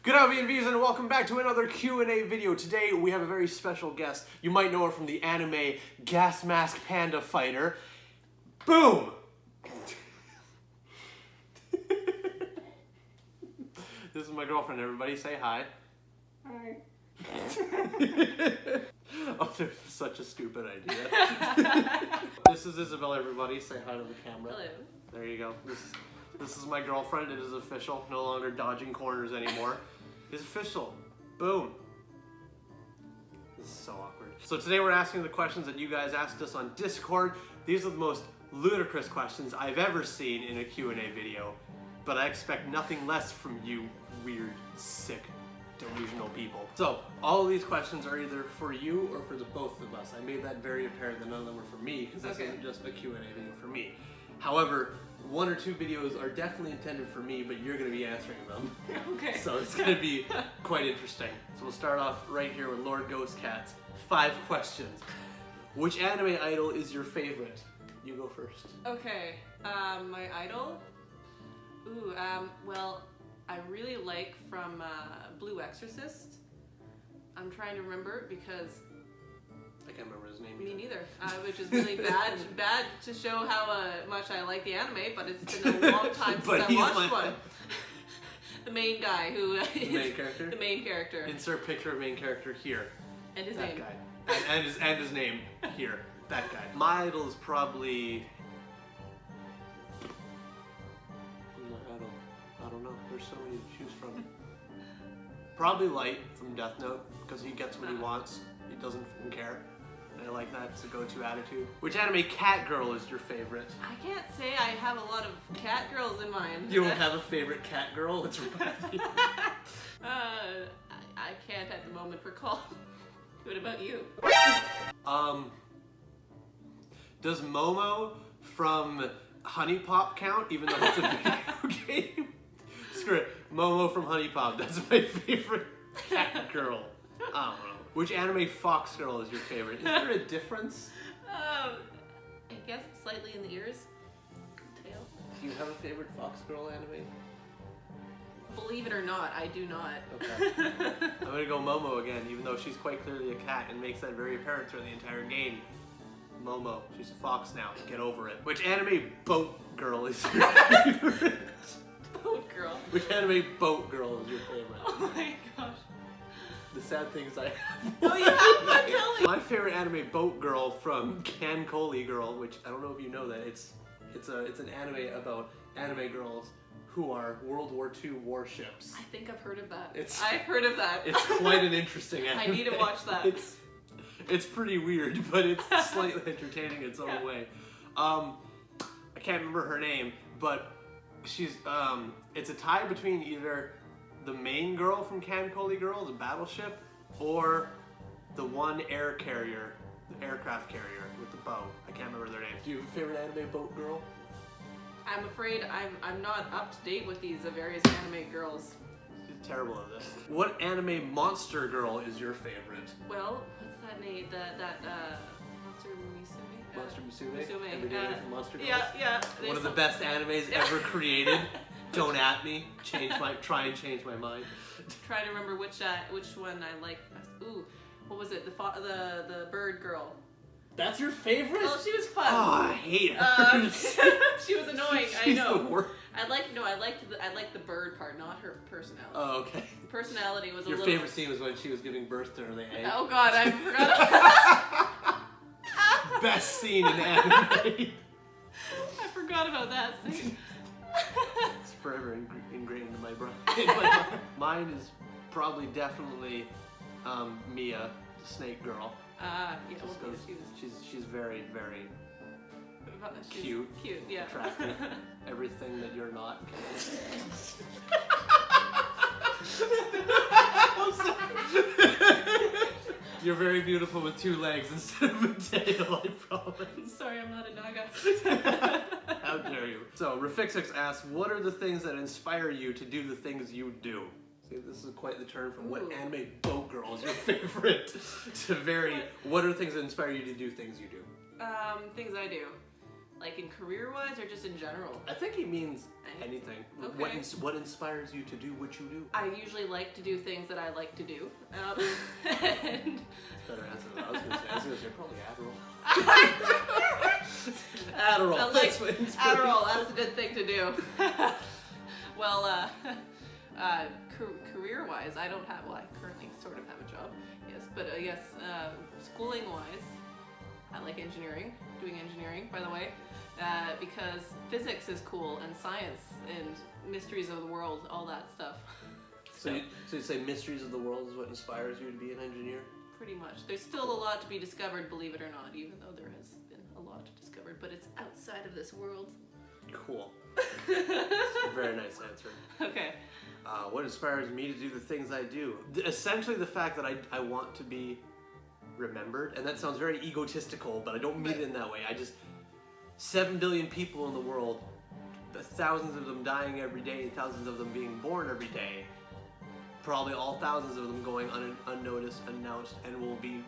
Good out VNVs and welcome back to another Q&A video. Today we have a very special guest. You might know her from the anime Gas Mask Panda Fighter. Boom! This is my girlfriend, everybody. Say hi. Hi. Oh, there's such a stupid idea. This is Isabel, everybody. Say hi to the camera. Hello. There you go. This is my girlfriend. It is official. No longer dodging corners anymore. It's official. Boom. This is so awkward. So today we're asking the questions that you guys asked us on Discord. These are the most ludicrous questions I've ever seen in a Q&A video, but I expect nothing less from you weird, sick, delusional people. So all of these questions are either for you or for the both of us. I made that very apparent that none of them were for me because this isn't just a Q&A video for me. However, one or two videos are definitely intended for me, but you're going to be answering them. Okay. So it's going to be quite interesting. So we'll start off right here with Lord Ghost Cats. 5 questions. Which anime idol is your favorite? You go first. Okay. My idol? Ooh, well, I really like from Blue Exorcist. I'm trying to remember because I can't remember his name. me neither. Which is really bad to show how much I like the anime, but it's been a long time since I watched one. The main guy who is the main character. The main character. Insert picture of main character here. And his that name. Guy. And his name here. That guy. My idol is probably. I don't know. There's so many to choose from. Probably Light from Death Note because he gets what he wants. He doesn't fucking care. I like that. It's a go-to attitude. Which anime cat girl is your favorite? I can't say I have a lot of cat girls in mind. You don't have a favorite cat girl? It's Rafi. I can't at the moment recall. What about you? Does Momo from Honey Pop count, even though it's a video game? Screw it. Momo from Honey Pop. That's my favorite cat girl. I don't know. Which anime fox girl is your favorite? Is there a difference? I guess slightly in the ears. Tail. Do you have a favorite fox girl anime? Believe it or not, I do not. Okay. I'm gonna go Momo again, even though she's quite clearly a cat and makes that very apparent throughout the entire game. Momo. She's a fox now. Get over it. Which anime boat girl is your favorite? Boat girl. Which anime boat girl is your favorite? Oh my gosh. The sad thing is I have Oh, you have one? Tell me. My favorite anime boat girl from Cancoli Girl, which I don't know if you know that it's an anime about anime girls who are World War II warships. I think I've heard of that. I've heard of that. It's quite an interesting anime. I need to watch that. It's pretty weird, but it's slightly entertaining in its own way. I can't remember her name, but she's it's a tie between either the main girl from Cancoli Girl, the battleship, or the one air carrier, the aircraft carrier with the bow. I can't remember their names. Do you have a favorite anime boat girl? I'm afraid I'm not up to date with these various anime girls. She's terrible at this. What anime monster girl is your favorite? Well, what's that name? That Monster Musume? Monster Musume? Musume. Every day from Monster Girls? Yeah. One of the best animes ever created. Don't at me. Try and change my mind. Try to remember which one I like best. Ooh, what was it? The bird girl. That's your favorite? Well, she was fun. Oh, I hate her. She was annoying. She's I know. The worst. I liked the bird part, not her personality. Oh, okay. Personality was Your favorite scene was when she was giving birth to her egg. Oh God, I forgot. Best scene in anime. I forgot about that scene. It's forever ingrained in my brain. Mine is probably definitely Mia, the snake girl. Yeah, She's very, very cute, yeah. attractive, everything that you're not. You're very beautiful with 2 legs instead of a tail, I promise. Sorry, I'm not a naga. How dare you? So, Rafixix asks, what are the things that inspire you to do the things you do? See, this is quite the turn from what anime boat girl is your favorite to very, what are the things that inspire you to do things you do? Things I do. Like in career-wise or just in general? I think he means anything. Okay. What inspires you to do what you do? I usually like to do things that I like to do. And Better answer than I was gonna say. I was gonna say probably Adderall. Adderall. That's what inspires Adderall, that's a good thing to do. Well, career-wise, I don't have, well, I currently sort of have a job, yes, but I guess schooling-wise, I like engineering, doing engineering, by the way, because physics is cool, and science, and mysteries of the world, all that stuff. So you say mysteries of the world is what inspires you to be an engineer? Pretty much. There's still a lot to be discovered, believe it or not, even though there has been a lot discovered, but it's outside of this world. Cool. A very nice answer. Okay. What inspires me to do the things I do? Essentially the fact that I want to be remembered, and that sounds very egotistical, but I don't mean it in that way. 7 billion people in the world, thousands of them dying every day, thousands of them being born every day, probably all thousands of them going unnoticed, unannounced, and will be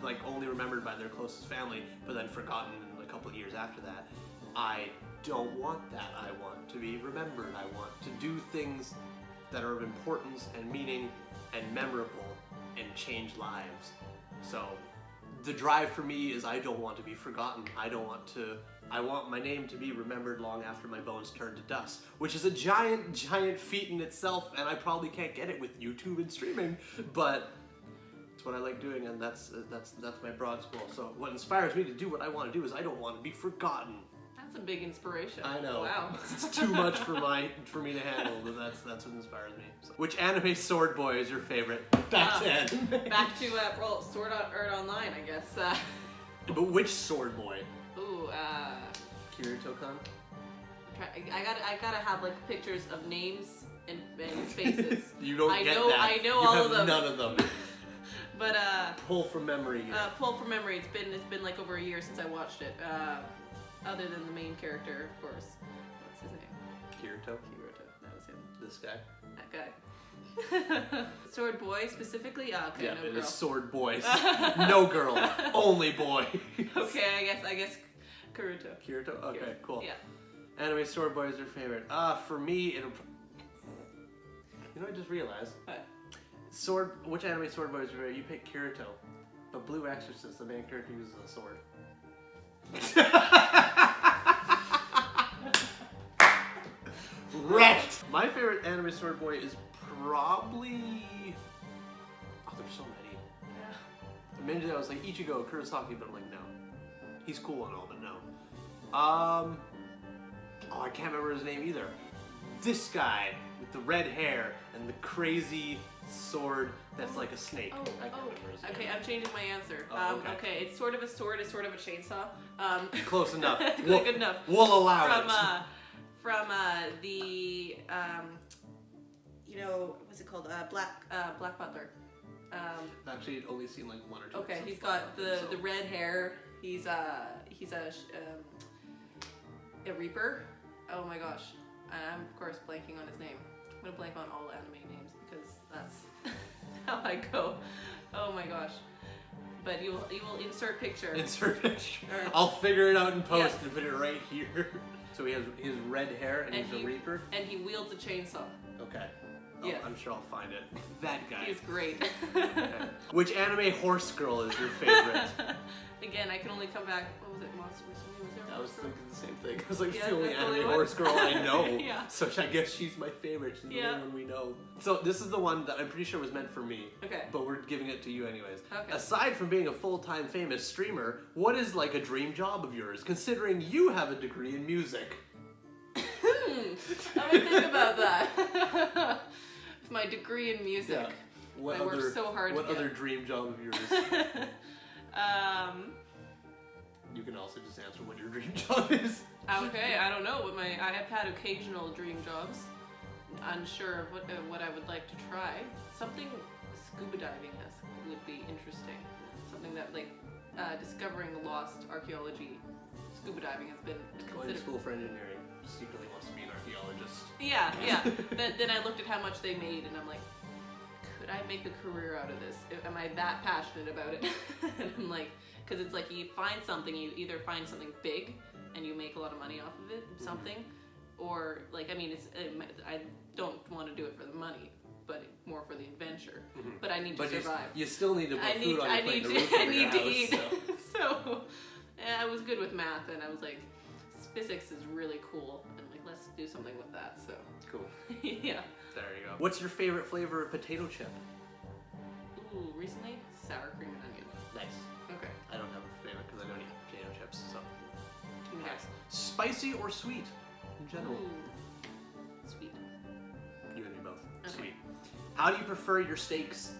like only remembered by their closest family, but then forgotten in a couple of years after that. I don't want that. I want to be remembered. I want to do things that are of importance and meaning and memorable and change lives. So the drive for me is I don't want to be forgotten. I want my name to be remembered long after my bones turn to dust, which is a giant, giant feat in itself, and I probably can't get it with YouTube and streaming, but it's what I like doing, and that's my broad goal. So what inspires me to do what I want to do is I don't want to be forgotten. That's a big inspiration. I know. Wow. It's too much for me to handle, but that's what inspires me. So, which anime sword boy is your favorite? Back to Back to Sword Art Online, I guess. But which sword boy? Ooh, Kirito-kun? I gotta have like pictures of names and faces. You don't get that. I know you all have of them. None of them. But pull from memory. Pull from memory. It's been like over a year since I watched it. Other than the main character, of course. What's his name? Kirito. That was him. This guy. That guy. Sword boy specifically. Okay, yeah, no it girl. is sword boys. No girl, only boy. Okay, I guess Karuto. Kirito. Okay, Kirito. cool. Yeah. Anime sword boy is your favorite. For me, it'll. You know, I just realized. What? Which anime sword boy is your favorite? You pick Kirito, but Blue Exorcist, the main character, uses a sword. Wrecked! My favorite anime sword boy is probably... Oh, there's so many. Yeah. Immediately I was like, Ichigo, Kurosaki, but I'm like, no. He's cool and all, but no. Oh, I can't remember his name either. This guy with the red hair and the crazy sword that's like a snake. I can't remember his name. Okay, I'm changing my answer. Okay. It's sort of a sword, it's sort of a chainsaw. Close enough. Good enough. We'll allow it. From the you know, what's it called? Black Butler. Actually, I'd only seen like one or two. Okay, he's got the red hair. He's a Reaper. Oh my gosh, I'm of course blanking on his name. I'm gonna blank on all anime names because that's how I go. Oh my gosh. But you will insert picture. Insert picture. I'll figure it out in post Yes. and put it right here. So he has red hair and he's a Reaper? And he wields a chainsaw. Okay. Yes. I'm sure I'll find it. That guy. He's great. Okay. Which anime horse girl is your favorite? Again, I can only come back. What was it? Monster Musume? Was there a I was horse girl? thinking the same thing. I was like, it's Yeah, the only that's the only anime one. horse girl I know. Yeah. So I guess she's my favorite. She's the only one we know. So this is the one that I'm pretty sure was meant for me. Okay. But we're giving it to you anyways. Okay. Aside from being a full-time famous streamer, what is like a dream job of yours, considering you have a degree in music? Let me think about that. My degree in music. Yeah. I worked so hard What to get. other dream job of yours? You can also just answer what your dream job is. Okay, I don't know what I have had occasional dream jobs. Unsure of what I would like to try. Something scuba diving would be interesting. Something that like discovering lost archaeology. Scuba diving has been Going to considered. school for engineering, secretly wants to be an archaeologist. Yeah. Then I looked at how much they made, and I'm like, could I make a career out of this? Am I that passionate about it? And I'm like, because it's like you find something, you either find something big and you make a lot of money off of it, something, or like, I mean, I don't want to do it for the money, but more for the adventure. But I need to survive. You still need to put food on your plate and a roof I over your need to house, eat. so. So I was good with math, and I was like, physics is really cool, and like, let's do something with that. So Cool. yeah. There you go. What's your favorite flavor of potato chip? Ooh, recently sour cream and onion. Nice. Okay. I don't have a favorite because I don't eat potato chips, so. Nice. Spicy or sweet in general? Ooh. Sweet. You and me both. Okay. Sweet. How do you prefer your steaks?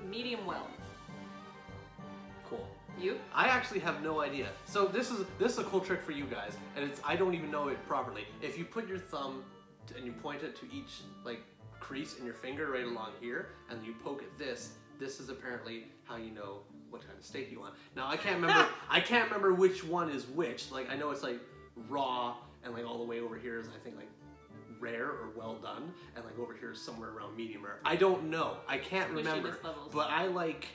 Medium well. Cool. You? I actually have no idea. So this is a cool trick for you guys, and I don't even know it properly. If you put your thumb and you point it to each like crease in your finger right along here, and you poke at this is apparently how you know what kind of steak you want. Now I can't remember. I can't remember which one is which. Like I know it's like raw, and like all the way over here is I think like rare or well done, and like over here is somewhere around medium rare. I don't know. I can't remember. Levels. But I like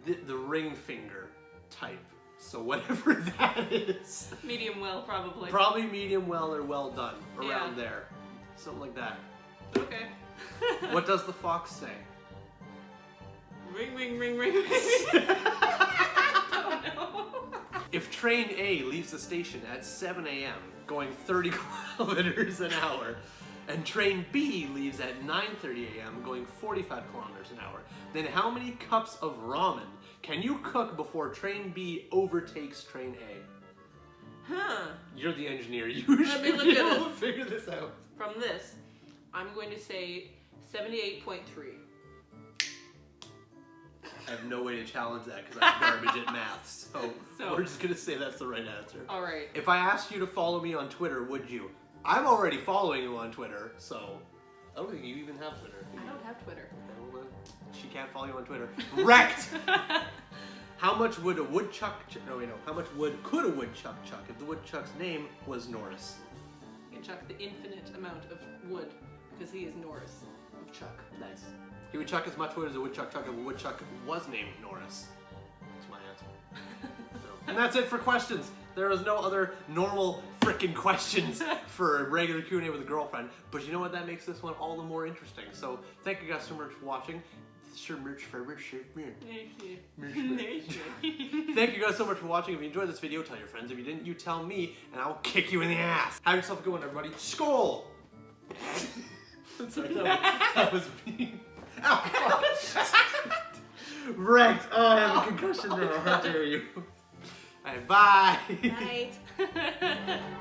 the ring finger type. So whatever that is. Medium well, probably. Probably medium well or well done, around there. Something like that. Okay. What does the fox say? Ring, ring, ring, ring, ring. I don't know. If train A leaves the station at 7 a.m. going 30 kilometers an hour, and train B leaves at 9:30 a.m. going 45 kilometers an hour, then how many cups of ramen can you cook before train B overtakes train A? Huh. You're the engineer. You Let me should look be at able to this. figure this out. From this, I'm going to say 78.3. I have no way to challenge that because I'm garbage at math. So we're just gonna say that's the right answer. All right. If I asked you to follow me on Twitter, would you? I'm already following you on Twitter, so I don't think you even have Twitter. I don't have Twitter. Well, she can't follow you on Twitter. Wrecked! How much would a woodchuck... How much wood could a woodchuck chuck if the woodchuck's name was Norris? You can chuck the infinite amount of wood because he is Norris of Chuck. Nice. He would chuck as much wood as a woodchuck chuck if a woodchuck was named Norris. That's my answer. And that's it for questions. There is no other normal frickin' questions for a regular Q&A with a girlfriend. But you know what? That makes this one all the more interesting. So thank you guys so much for watching. Thank you guys so much for watching. If you enjoyed this video, tell your friends. If you didn't, you tell me, and I'll kick you in the ass. Have yourself a good one, everybody. Skål! I'm sorry, that was me. Ow, fuck. Wrecked. Oh, I have a concussion now. How dare you? All right, bye. Night.